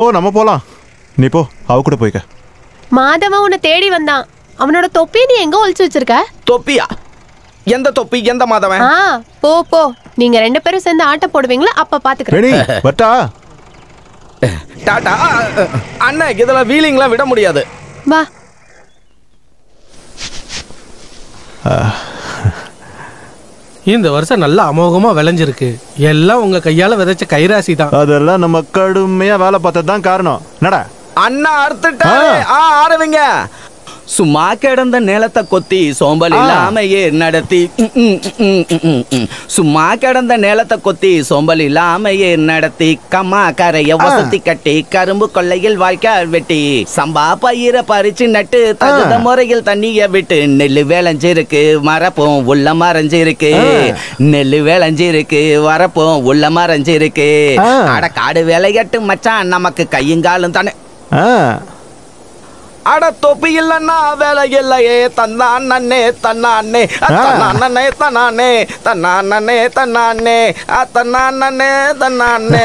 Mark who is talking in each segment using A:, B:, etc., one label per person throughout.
A: ஓ நம்ம போலாம். நீ போ, அவ கூட போய்க்க.
B: மாதவன் உன்னை தேடி வந்தான். அவனோட தொப்பி நீ எங்க ஒளிச்சு வச்சிருக்க?
C: தொப்பியா? எந்த தொப்பி? எந்த மாதவன்?
B: போ போ, நீங்க ரெண்டு பேரும் சேர்ந்து ஆட்ட போடுவீங்களா? அப்ப பாத்துக்கிறேன்.
A: வட்டா
C: டாடா. அண்ணா இதெல்லாம் வீலிங்லாம் விட முடியாது.
B: வா.
D: இந்த வருஷம் நல்லா அமோகமா விளைஞ்சிருக்கு. எல்லாம் உங்க கையால விதைச்ச கைராசி தான்.
A: அதெல்லாம் நம்ம கடுமையா வேலை பார்த்தது தான் காரணம். நட
C: அண்ணா அறுத்துட்டாரு. ஆரம்பிங்க.
E: சும்மா கிடந்த நிலத்தை கொத்தி சோம்பல் இல்லாமையே நடத்தி சும்மா கிடந்த நிலத்தை கொத்தி சோம்பல் இல்லாமையே நடத்தி கம்மா கரைய வசதி கட்டி கரும்பு கொள்ளையில் வாழ்க்கை வெட்டி சம்பா பயிரை பறிச்சு நட்டு தகுந்த முறையில் தண்ணிய விட்டு நெல்லு விளைஞ்சிருக்கு மரப்பும் உள்ள மறைஞ்சிருக்கு. நெல்லு விளைஞ்சிருக்கு வரப்பும் உள்ள மறைஞ்சிருக்கு. அட காடு விளையாட்டு மச்சான் நமக்கு கையுங்காலும் தானே.
C: அட தொப்பி இல்லன்னா வேலை இல்லையே. தன்னானே தன்னானே தன்னானே தன்னானே தன்னானே தன்னானே தன்னானே தன்னானே.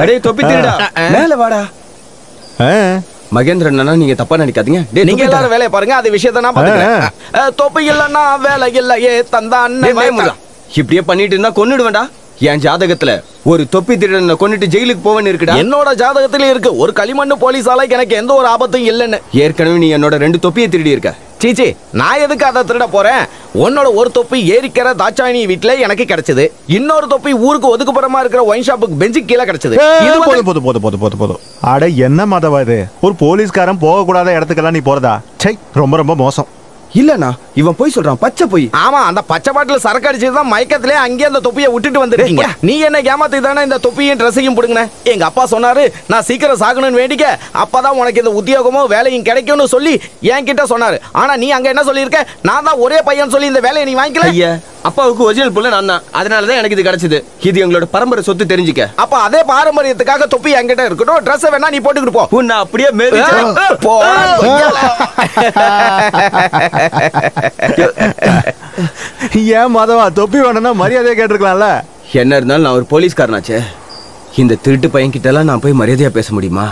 F: அடே தொப்பி திருடா, மேல வாடா. மகேந்திரன், நீங்க தப்பா நினைக்காதீங்க.
C: நீங்க எல்லாரும் வேலையை பாருங்க, அது விஷயத்த நான் பாத்துக்கிறேன். தொப்பி இல்லன்னா வேலை இல்லையே. தந்தானே.
F: இப்படியே பண்ணிட்டு இருந்தா கொன்னுடுவேண்டா. என் ஜாதகத்துல ஒரு தொப்பி திருடனை கொன்னுட்டு ஜெயிலுக்கு போவேன்னு இருக்குடா.
C: என்னோட ஜாதகத்திலே இருக்கு. ஒரு களிமண்ணு போலீஸால எனக்கு எந்த ஒரு ஆபத்தும் இல்லைன்னு.
F: ஏற்கனவே நீ என்னோட 2 தொப்பியை திருடி இருக்க.
C: சீச்சி, நான் எதுக்கு அதை திருட போறேன்? உன்னோட ஒரு தொப்பி ஏரிக்கிற தாட்சாயணி வீட்டுல எனக்கு கிடைச்சது. இன்னொரு தொப்பி ஊருக்கு ஒதுக்குப்புறமா இருக்கிற ஒயின் ஷாப்புக்கு பெஞ்சுக்கு கீழே கிடைச்சது.
A: போதும். அட என்ன மாதவா இது? ஒரு போலீஸ்காரன் போக கூடாத இடத்துக்கெல்லாம் நீ போறதா? சை, ரொம்ப ரொம்ப மோசம்.
F: இல்லண்ணா, இவன் போய் சொல்றான், பச்சை போய்.
C: ஆமா, அந்த பச்சை பாட்டில் சரக்கு அடிச்சதுதான் மயக்கத்திலே அங்கேயே அந்த தொப்பியை விட்டுட்டு வந்துருக்கீங்க. நீ என்ன ஏமாத்தி தானே இந்த தொப்பியும் ட்ரெஸ்ஸையும் பிடுங்கின. எங்க அப்பா சொன்னாரு, நான் சீக்கிரம் சாகணும்னு வேண்டிக்க, அப்பதான் உனக்கு இந்த உத்தியோகமும் வேலையும் கிடைக்கும்னு சொல்லி என்கிட்ட சொன்னாரு. ஆனா நீ அங்க என்ன சொல்லியிருக்க? நான் தான் ஒரே பையன் சொல்லி இந்த வேலையை நீ வாங்கிக்கல.
F: ஐயா, அப்பாவுக்கு ஒரிஜினல் புள்ள நான் தான். அதனாலதான் எனக்கு இது கிடைச்சது. இது எங்களோட பரம்பரை சொத்து, தெரிஞ்சுக்க.
C: அப்ப அதே பாரம்பரியத்துக்காக தொப்பி என்கிட்ட இருக்கட்டும். ட்ரெஸ் வேணா நீ போட்டுக்கிட்டு போ.
F: உன்னை அப்படியே
A: ஏன் மாதவா, தொப்பி வேணும்னா மரியாதையா கேட்டிருக்கலாம்ல.
F: என்ன இருந்தாலும் நான் ஒரு போலீஸ்காரனாச்சே. இந்த திருட்டு பையன் கிட்ட எல்லாம் நான் போய் மரியாதையா பேச முடியுமா?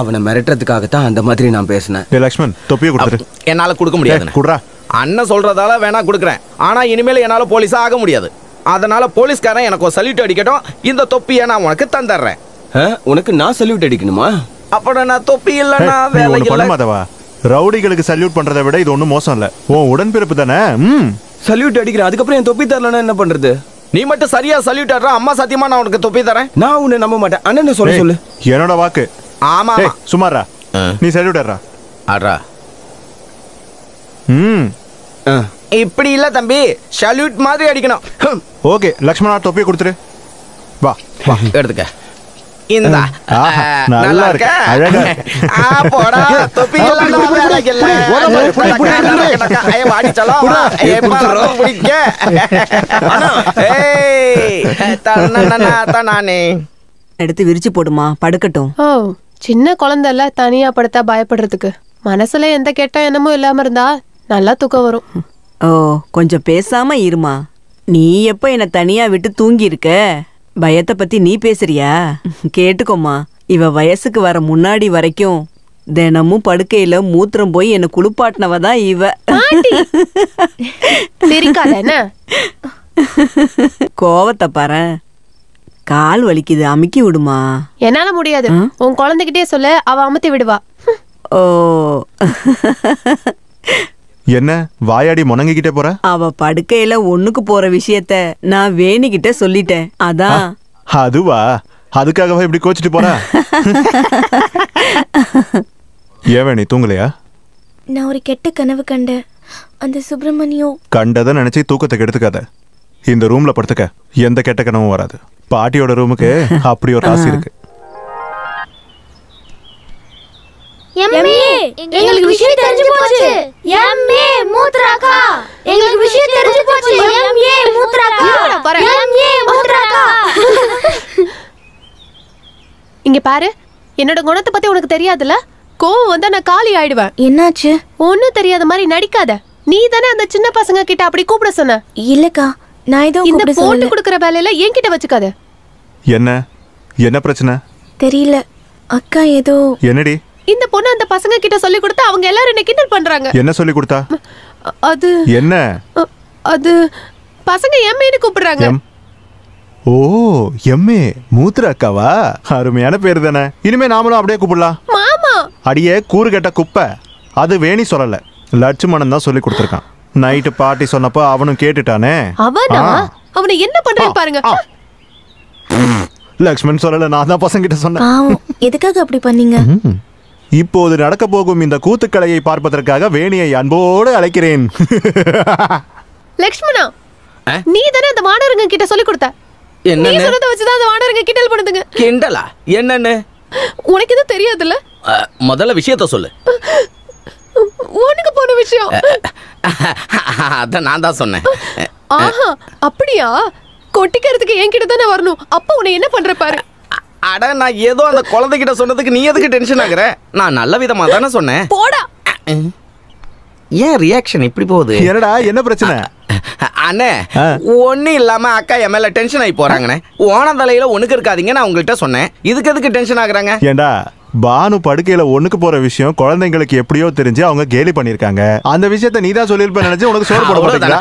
F: அவனை மிரட்டுறதுக்காகத்தான் அந்த மாதிரி நான் பேசினேன்.
A: லக்ஷ்மண், தொப்பியை கொடுத்துரு.
C: என்னால கொடுக்க முடியாது.
A: குடுறா.
C: அண்ணன் சொல்றதால வேணா கொடுக்குறேன். ஆனா இனிமேல் என்னால போலீஸா ஆக முடியாது. அதனால போலீஸ்காரன் எனக்கு ஒரு சல்யூட் அடிக்கட்டும். இந்த தொப்பியை நான் உனக்கு தந்துடுறேன்.
F: உனக்கு நான் சல்யூட் அடிக்கணுமா?
C: அப்ப நான் தொப்பி இல்லன்னா வேலை இல்ல.
A: மாதவா, ரவுடிகளுக்கு சல்யூட் பண்றதை விட இது ஒண்ணும் மோசம் இல்ல. உன் உடன்பிறப்பு தானே.
F: சல்யூட் அடிக்கிறேன், அதுக்கப்புறம் என் தொப்பி தரலன்னா என்ன பண்றது?
C: நீ மட்டும் சரியா சல்யூட் அட்றா. அம்மா சத்தியமா நான் உனக்கு தொப்பி தரேன்.
F: நான் உன்னை நம்ப மாட்டேன். அண்ணன் சொல்ல சொல்லு.
A: என்னோட வாக்கு.
C: ஆமா,
A: சுமாரா நீ சல்யூட் அட்றா.
C: அட்றா. இப்படி இல்ல தம்பி, சல்யூட் மாதிரி அடிக்கணும்.
A: ஓகே, லக்ஷ்மணா தொப்பியை கொடுத்துரு. வா
C: வா, எடுத்துக்க. இந்த
A: நல்லா இருக்கு, அழகா.
C: போடா, தொப்பி
G: எடுத்து விரிச்சு போடுமா, படுக்கட்டும்.
B: ஓ, சின்ன குழந்தைல தனியா படுத்தா பயப்படுறதுக்கு. மனசுல எந்த கெட்ட எண்ணமும் இல்லாம இருந்தா நல்லா தூக்கம் வரும்.
G: ஓ, கொஞ்சம் பேசாம இருமா. நீ எப்ப என்ன தனியா விட்டு தூங்கி இருக்க? பயத்தை பத்தி நீ பேசுறியா? கேட்டுக்கோமா, இவ வயசுக்கு வர முன்னாடி வரைக்கும் தினமும் படுக்கையில மூத்திரம் போய் என்ன குளிப்பாட்டினவதான் இவ. கோவத்தை பாரு. கால் வலிக்குது, அமுக்கி விடுமா.
B: என்னால முடியாது. உன் குழந்தைகிட்டே சொல்ல, அவ அமுத்தி விடுவா.
G: ஓ,
A: என்ன வாயாடி முணங்கிக்கிட்டே போற?
G: அவ படுக்கையில ஒண்ணுக்கு போற விஷயத்த நான் வேணிக்கிட்ட சொல்லிட்டேன். அதான்.
A: அதுவா? அதுக்காகவா இப்படி கோச்சிட்டு போற? ஏவேணி, தூங்கலையா?
H: நான் ஒரு கெட்ட கனவு கண்டேன். அந்த சுப்பிரமணியம்
A: கண்டதை நினைச்சு தூக்கத்தை கெடுத்துக்காத. இந்த ரூம்ல படுத்துக்க, எந்த கெட்ட கனவும் வராது. பாட்டியோட ரூமுக்கு அப்படி ஒரு ராசி இருக்கு.
H: எங்களுக்கு விஷயம் தெரிஞ்சு போச்சு. எம்ஏ மூத்ராக்கா, எங்களுக்கு விஷயம் தெரிஞ்சு போச்சு. எம்ஏ மூத்ராக்கா, எம்ஏ மூத்ராக்கா.
B: இங்க பாரு, என்னோட குணத்தை பத்தி உனக்கு தெரியாதுல்ல. கோவம் வந்தா நான் காலி ஆயிடுவேன்.
H: என்னாச்சு?
B: ஒன்னும் தெரியாத மாதிரி நடிக்காத. நீ தானே அந்த சின்ன பசங்க கிட்ட அப்படி கூப்பிட சொன்ன.
H: இல்லக்கா, நான் ஏதோ
B: இந்த போட்டு குடுக்குற வேலையில என்கிட்ட வச்சுக்காத.
A: என்ன பிரச்சனை?
H: தெரியல. அக்கா ஏதோ
A: என்னடி
B: இந்த பொண்ணு அந்த பசங்க கிட்ட சொல்லி கொடுத்து அவங்க எல்லாரும் என்ன கிண்டல் பண்றாங்க.
A: என்ன சொல்லி கொடுத்தா?
B: அது
A: என்ன?
B: அது பசங்க எம்ஏன்னு கூப்பிடுறாங்க.
A: ஓ எம்ஏ மூத்ரா அக்காவா? அருமையான பேர் தானே. இனிமே நாமளும் அப்படியே கூப்பிடலாம்.
B: மாமா
A: அடியே கூறு கெட்ட குப்பை. அது வேணி சொல்லல, லட்சுமணன் தான் சொல்லி கொடுத்துருக்கான். நைட்டு பாட்டி சொன்னப்போ அவனும் கேட்டுட்டானே.
B: அவனா? அவனை என்ன பண்றேன்னு பாருங்க.
A: லக்ஷ்மண் சொல்லல, நான் தான் பசங்க கிட்ட சொன்னேன்.
H: பாவம், எதுக்காக அப்படி பண்ணீங்க?
A: இப்போது நடக்க போகும் இந்த கூத்துக்கலையை பார்ப்பதற்காக வேணியை அன்போடு அழைக்கிறேன்.
B: லக்ஷ்மணா, நீ தானே அந்த வானரங்க கிட்ட சொல்லி கொடுத்த. நீ சொன்னதை வச்சுதான் அந்த வானரங்க கிண்டல் பண்ணுதுங்க.
C: கிண்டலா? என்னன்னு
B: உனக்கு எதுவும் தெரியாதுல்ல?
C: முதல்ல விஷயத்த சொல்லு.
B: உனக்கு போன விஷயம்
C: அதான் நான் தான் சொன்னேன்.
B: ஆஹா, அப்படியா? கொட்டிக்கிறதுக்கு என்கிட்ட தானே வரணும். அப்ப உன்னை என்ன பண்ற பாரு.
C: அட, நான் ஏதோ அந்த குழந்தைகிட்ட சொன்னதுக்கு நீ எதுக்கு டென்ஷன் ஆகுற? நான் நல்ல விதமா தானே சொன்னேன்.
B: போடா.
C: ஏன் ரியாக்ஷன் இப்படி போகுது?
A: என்னடா, என்ன பிரச்சனை?
C: அண்ணே, ஒன்னும் இல்லாம அக்கா என் மேல டென்ஷன் ஆகி போறாங்கண்ணே. ஓன தலையில ஒண்ணுக்கு இருக்காதீங்க நான் உங்கள்கிட்ட சொன்னேன். இதுக்கு எதுக்கு டென்ஷன் ஆகுறாங்க?
A: ஏண்டா, பானு படுக்கையில ஒண்ணுக்கு போற விஷயம் குழந்தைங்களுக்கு எப்படியோ தெரிஞ்சு அவங்க கேலி பண்ணிருக்காங்க. அந்த விஷயத்த நீதான் சொல்லிருப்ப நினைச்சு உனக்கு சோறு போட மாட்டீங்களா?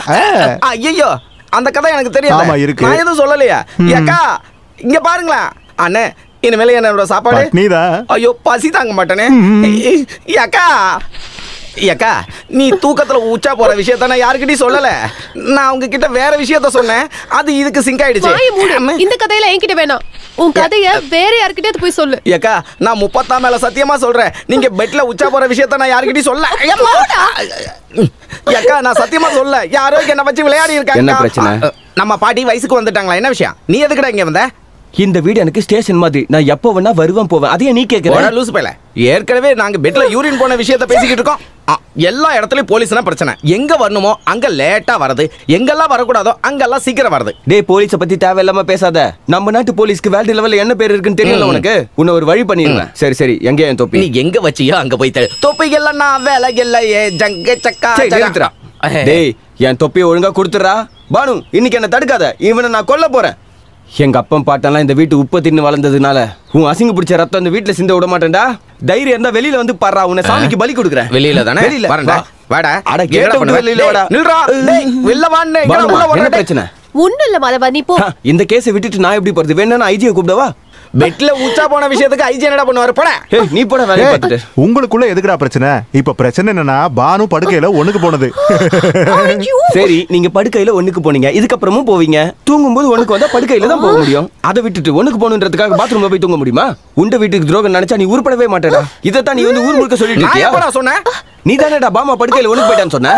C: ஐயோ, அந்த கதை எனக்கு தெரியாது.
A: ஆமா, இருக்கு.
C: நான் எதுவும் சொல்லலையா? அக்கா இங்க பாருங்களா அண்ணே, இனிமேல என்னோட சாப்பாடு
A: நீதான்.
C: ஐயோ, பசி தாங்க மாட்டேனே. அக்கா அக்கா, நீ தூக்கத்துல உச்சா போற விஷயத்த நான் யாருக்கிட்டையும் சொல்லல. நான் அவங்க கிட்ட வேற விஷயத்த சொன்னேன். அது இதுக்கு சிங்க் ஆயிடுச்சு.
B: இந்த கதையில என்கிட்ட வேணாம். உன் கதைய வேற யார்கிட்டயாவது போய் சொல்லு.
C: அக்கா, நான் 30 மேல சத்தியமா சொல்றேன். நீங்க பெட்ல உச்சா போற விஷயத்த நான் யாருக்கிட்டையும் சொல்ல. அக்கா, நான் சத்தியமா சொல்ல. யாரோ என்ன வச்சு விளையாடி இருக்காங்க.
F: என்ன பிரச்சனை?
C: நம்ம பாட்டி வயசுக்கு வந்துட்டாங்களா? என்ன விஷயம்? நீ எதுக்குடா இங்க வந்த?
F: இந்த வீடு எனக்கு ஸ்டேஷன் மாதிரி. நான் எப்போ வேணா வருவேன் போவேன். அதையே நீ கேக்குற?
C: லூசு பையல. ஏற்கனவே நாங்க பெட்ல யூரின் போன விஷயத்த பேசிக்கிட்டு இருக்கோம். எல்லா இடத்துலயும் போலீஸ்னா பிரச்சனை. எங்க வரணுமோ அங்க லேட்டா வரது, எங்கெல்லாம் வரக்கூடாதோ அங்கெல்லாம் சீக்கிரம் வரது.
F: டேய், போலீஸ பத்தி தேவையில்லாம பேசாத. நம்ம நாட்டு போலீஸ்க்கு வேர்ல்டு லெவல்ல என்ன பேர் இருக்குன்னு தெரியல உனக்கு. உன்னை ஒரு வழி பண்ணிடுவேன். சரி சரி, எங்க என் தொப்பி?
C: நீ எங்க வச்சியோ அங்க போய் தடு. தொப்பி எல்லாம் நான் வேலை இல்லையே. ஜங்க சக்கா
F: நிறுத்துறா. டேய், என் தொப்பியை ஒழுங்கா கொடுத்துறா. பானு, இன்னைக்கு என்ன தடுக்காத. இவனை நான் கொல்ல போறேன். எங்க அப்பன் பாட்டெல்லாம் இந்த வீட்டு உப்பு தின்னு வளர்ந்ததுனால உன் அசிங்க பிடிச்ச ரத்தம் இந்த வீட்டுல சிந்த விட மாட்டேன்டா. தைரியம் இருந்தா வெளியில வந்து பாடுறா. உன்னை சாமிக்கு பலி கொடுக்குறேன்.
C: வெளியில தானே?
F: வெளியில
C: வரடா. வாடா.
F: அட, கேட்ட விட்டு வெளியில வாடா.
C: நில்றா. டேய், வெளில வாண்ணே.
F: என்ன பிரச்சனை?
B: ஒண்ணும் இல்ல மாதவா, நீ போ.
F: இந்த கேஸை விட்டுட்டு நான் எப்படி போறது? வேணா ஐஜியை கூப்பிடவா?
C: பெட்ல உச்சா போன விஷயத்துக்கு ஐஜி என்னடா பண்ணுவாரு? போடா.
F: நீ போட வேலையை பார்த்துட்டு.
A: உங்களுக்குள்ள எதுக்குடா பிரச்சனை? இப்ப பிரச்சனை என்னன்னா, பானு படுக்கையில ஒண்ணுக்கு போனது.
F: சரி, நீங்க படுக்கையில ஒண்ணுக்கு போனீங்க, இதுக்கப்புறமும் போவீங்க. தூங்கும்போது ஒண்ணுக்கு வந்தா படுக்கையில தான் போக முடியும். அதை விட்டுட்டு ஒண்ணுக்கு போகணுன்றதுக்காக பாத்ரூம்ல போய் தூங்க முடியுமா? உண்ட வீட்டுக்கு துரோகம் நினைச்சா நீ உருப்படவே மாட்டேடா. இதைத்தான் நீ வந்து ஊர் முழுக்க சொல்லிட்டு இருக்கியா?
C: சொன்ன
F: நீ தானேடா பாமா படுக்கையில ஒண்ணுக்கு போயிட்டான்னு சொன்ன.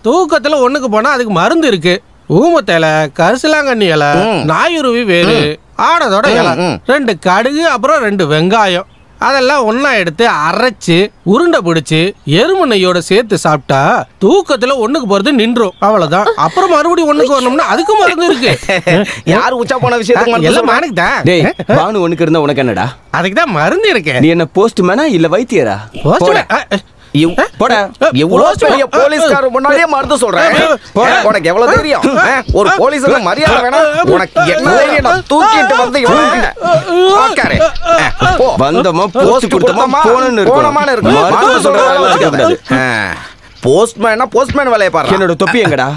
D: தூக்கத்துல ஒண்ணுக்கு போனா அதுக்கு மருந்து இருக்கு. ஊமத்தேலை, கரிசலாங்கண்ணி இலை, நாயுருவி வேறு, ஆடதோட இலை, 2 கடுகு, அப்புறம் 2 வெங்காயம், அதெல்லாம் ஒன்னா எடுத்து அரைச்சு உருண்டை பிடிச்சு எருமை நெய்யோட சேர்த்து சாப்பிட்டா தூக்கத்துல ஒண்ணுக்கு போறது நின்றும். அவ்வளவுதான். அப்புறம் மறுபடியும் ஒண்ணுக்கு வரணும்னா அதுக்கு மருந்து இருக்கு.
C: யாரு உச்சா போன விஷயத்துக்கு
D: எல்லாம் மாணிக்குதான்.
F: டேய், பானு ஒண்ணுக்கு இருந்தா உனக்கு என்னடா?
D: அதுக்கு தான் மருந்து இருக்கு.
F: நீ என்ன போஸ்ட்மேனா இல்ல வைத்தியரா?
C: போலீஸ்காரர் முன்னாடியே மருந்து சொல்றேன். உனக்கு எவ்வளவு தெரியும்? ஒரு போலீஸ் மரியாதை வேணாம் உனக்கு? என்ன தூக்கிட்டு வந்து
F: வந்தமா போஸ்ட் கொடுத்தமா போனன்னு இருக்கு.
C: போஸ்ட்மேனா போஸ்ட்மேன் வேலையை பாரு.
F: என்னோட தொப்பி எங்கடா?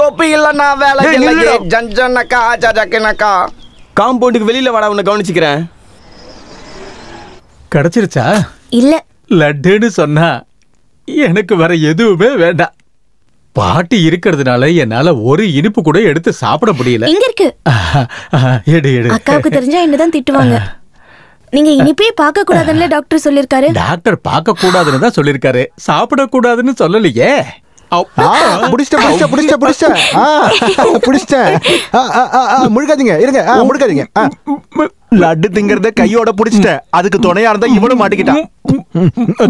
C: தொப்பி இல்லன்னா வேலை இல்லை. ஜஞ்சனக்கா ஜஜக்கனக்கா.
F: காம்பவுண்டுக்கு வெளியில வாடா, உன்னை கவனிச்சுக்கிறேன்.
I: கிடைச்சிருச்சா?
H: இல்ல.
I: லட்டுன்னு சொன்னா எனக்கு வேற எதுவுமே வேண்டாம். பாட்டி இருக்கிறதுனால என்னால ஒரு இனிப்பு கூட எடுத்து சாப்பிட முடியல.
H: இங்க இருக்கு.
I: எடு எடு.
H: அக்காவுக்கு தெரிஞ்சா என்னதான் திட்டுவாங்க. நீங்க இனிப்பே பார்க்க கூடாதுன்னு டாக்டர் சொல்லிருக்காரு.
I: டாக்டர் பார்க்க கூடாதுன்னு தான் சொல்லிருக்காரு, சாப்பிட கூடாதுன்னு சொல்லலையே.
A: முழுக்காதீங்க, இருங்க, முழுக்காதீங்க. லட்டு திங்கறத கையோட புடிச்சிட்டேன். அதுக்கு துணையா இருந்தா இவனும் மாட்டிக்கிட்டான்.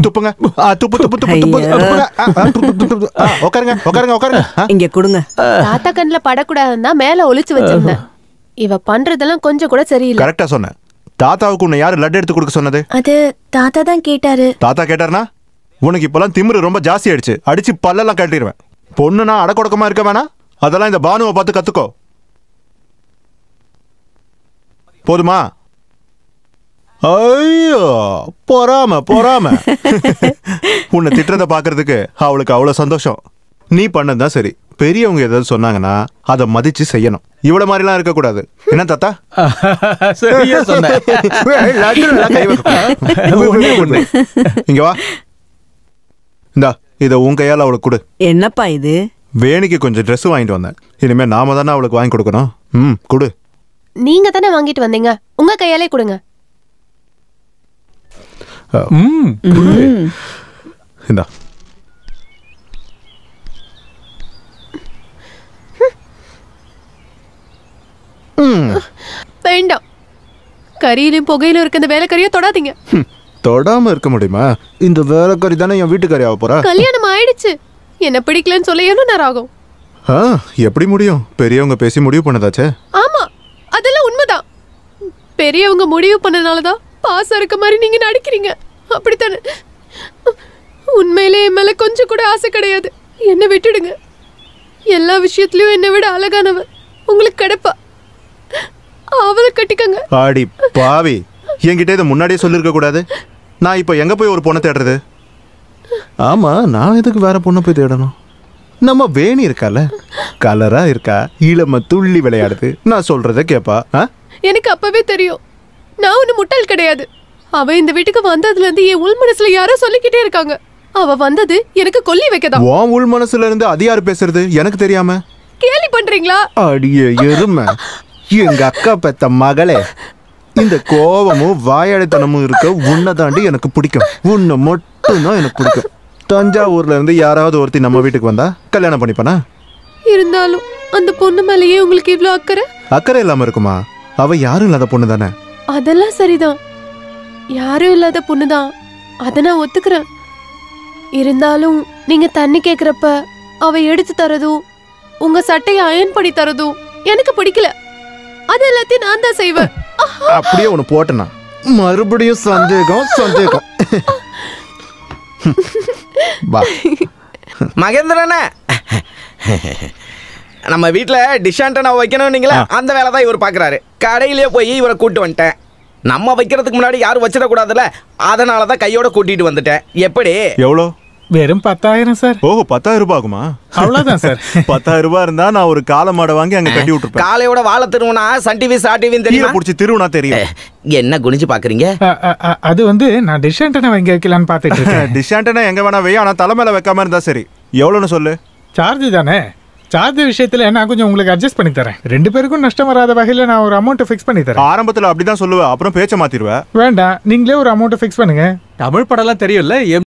A: துப்புங்க, துப்பு துப்பு துப்பு துப்பு. உட்காருங்க உட்காருங்க உட்காருங்க.
G: இங்க கொடுங்க.
B: தாத்தா கண்ணுல படக்கூடாதுன்னா மேல ஒளிச்சு வச்சிருந்தேன். இவ பண்றதெல்லாம் கொஞ்சம் கூட சரியில்லை.
A: கரெக்டா சொன்னேன். தாத்தாவுக்கு உன்னை யாரு லட்டு எடுத்து கொடுக்க சொன்னது?
H: அது தாத்தா தான் கேட்டாரு.
A: தாத்தா கேட்டாருனா? உனக்கு இப்பெல்லாம் திமிரு ரொம்ப ஜாஸ்தி ஆயிடுச்சு. அடிச்சு பல்லெல்லாம் கட்டிடுவேன். பொண்ணுனா அடக்கொடக்கமா இருக்க வேணா. அதெல்லாம் இந்த பானுவை பார்த்து கத்துக்கோ. போதுமா? ஐயோ பொறாம உன்னை திட்டுறத பாக்குறதுக்கு அவளுக்கு அவ்வளவு சந்தோஷம். நீ பண்ணதான் சரி. பெரியவங்க ஏதாவது சொன்னாங்கன்னா அதை மதிச்சு செய்யணும். இவ்வளவு மாதிரிலாம் இருக்க கூடாது. என்ன தாத்தா?
I: சரியா சொன்ன.
A: இங்க வா. இந்தா இத உன் கையால அவளுக்கு கொடு.
G: என்னப்பா இது?
A: வேணிக்கு கொஞ்சம் ட்ரெஸ் வாங்கிட்டு வந்தேன். இனிமே நாம தானே அவளுக்கு வாங்கி கொடுக்கணும். கொடு.
B: நீங்க தானே வாங்கிட்டு வந்தீங்க, உங்க கையாலே கொடுங்க.
A: இந்தா.
B: வேண்டாம். கறியிலும் புகையிலும் இருக்க இந்த வேலைக்கறியை தொடாதீங்க.
A: தொடாம இருக்க முடியுமா? இந்த வேலைக்கறி தானே என் வீட்டுக்கறி ஆக போறா.
B: கல்யாணம் ஆயிடுச்சு, என்ன பிடிக்கலன்னு சொல்ல எவ்வளவு நேரம் ஆகும்?
A: எப்படி முடியும்? பெரியவங்க பேசி முடிவு பண்ணதாச்சே.
B: ஆமா, அதெல்லாம் உண்மைதான். பெரியவங்க முடிவு பண்ணனாலதான் பாசம் இருக்க மாதிரி நீங்க நடிக்கிறீங்க. அப்படித்தானே? உண்மையிலே என் மேல கொஞ்சம் கூட ஆசை கிடையாது. என்ன விட்டுடுங்க. எல்லா விஷயத்திலயும் என்னை விட அழகானவ உங்களுக்கு கிடைப்பா. அவளை கட்டிக்கங்க.
A: ஆடி பாவி, என்கிட்ட இதை முன்னாடியே சொல்லிருக்க கூடாது. நான் இப்ப எங்க போய் ஒரு பொண்ணை தேடுறது? ஆமா, நான் எதுக்கு வேற பொண்ணை போய் தேடணும்? நம்ம வேணி இருக்கால, கலரா இருக்கா, இளம துள்ளி விளையாடுது, நான் சொல்றத கேப்பா.
B: எனக்கு அப்பவே தெரியும், நான் ஒண்ணு முட்டாள் கிடையாது. அவ இந்த வீட்டுக்கு வந்ததுல இருந்து என் உள் மனசுல யாரோ சொல்லிக்கிட்டே இருக்காங்க. அவ வந்தது எனக்கு கொல்லி வைக்கதான்.
A: உன் உள் மனசுல இருந்து அது யாரு பேசுறது எனக்கு தெரியாம?
B: கேலி பண்றீங்களா?
A: அடியே எருமை, எங்க அக்கா பெத்த மகளே, இந்த கோபமும் வாயாடித்தனமும் இருக்க உன்னை தாண்டி எனக்கு பிடிக்கும். உன்னை மட்டும்தான் எனக்கு பிடிக்கும். தஞ்சாவூர்ல இருந்து யாராவது ஒருத்தி நம்ம வீட்டுக்கு வந்தா கல்யாணம் பண்ணிப்பானா?
B: இருந்தாலும் அந்த பொண்ணு மேலேயே உங்களுக்கு இவ்ளோ அக்கறை?
A: அக்கறை இல்லாம இருக்குமா? அவ யாரும் இல்லாத பொண்ணு தானே.
B: அதெல்லாம் சரிதான், யாரும் இல்லாத பொண்ணுதான், அத நான் ஒத்துக்கிறேன். இருந்தாலும் நீங்க தண்ணி கேக்குறப்ப அவ எடுத்து தரதும் உங்க சட்டையை அயன் பண்ணி தரதும் எனக்கு பிடிக்கல. அது எல்லாத்தையும் நான் தான் செய்வேன்.
A: அப்படியே ஒண்ணு போட்டனா மறுபடியும் சந்தேகம்.
C: மகேந்திரனே, நம்ம வீட்டுல டிஷ் ஆண்டனா வைக்கணும் நீங்களா, அந்த வேலை தான் இவர் பாக்குறாரு. கடையிலேயே போய் இவரை கூட்டு வந்துட்டேன். நம்ம வைக்கிறதுக்கு முன்னாடி யாரும் வச்சிடக்கூடாதுல்ல, அதனாலதான் கையோட கூட்டிட்டு வந்துட்டேன். எப்படி?
A: எவ்வளோ?
J: வெறும் 10,000 சார்.
A: ஓஹோ, 10,000 ரூபாய் ஆகுமா?
J: அவ்வளவுதான் சார்.
A: 10,000 ரூபாய் இருந்தா நான் ஒரு காளை மாடை வாங்கி அங்க கட்டி விட்டுருப்பேன்.
C: காலையோட வாழை திருவுனா சன் டிவி ஸ்டார் டிவின்னு தெரியும்.
A: புடிச்சு திருவுனா தெரியும்.
C: என்ன குனிஞ்சு பாக்குறீங்க?
J: அது வந்து நான் டிஷ் ஆண்டனா வாங்கி வைக்கலான்னு பாத்துட்டு இருக்கேன்.
A: டிஷ் ஆண்டனா எங்க வேணா வை, ஆனா தலை மேல வைக்காம இருந்தா சரி. எவ்வளவுன்னு சொல்லு.
J: சார்ஜ் தானே? சார்ஜ் விஷயத்துல நான் கொஞ்சம் உங்களுக்கு அட்ஜஸ்ட் பண்ணி தரேன். 2 பேருக்கும் நஷ்டம் வராத வகையில நான் ஒரு அமௌண்ட் ஃபிக்ஸ் பண்ணி தரேன்.
A: ஆரம்பத்துல அப்படிதான் சொல்லுவேன், அப்புறம் பேச்ச மாத்திடுவேன்.
J: வேண்டாம், நீங்களே ஒரு அமௌண்ட் ஃபிக்ஸ் பண்ணுங்க.
I: தமிழ் படம்லாம் தெரியும்ல.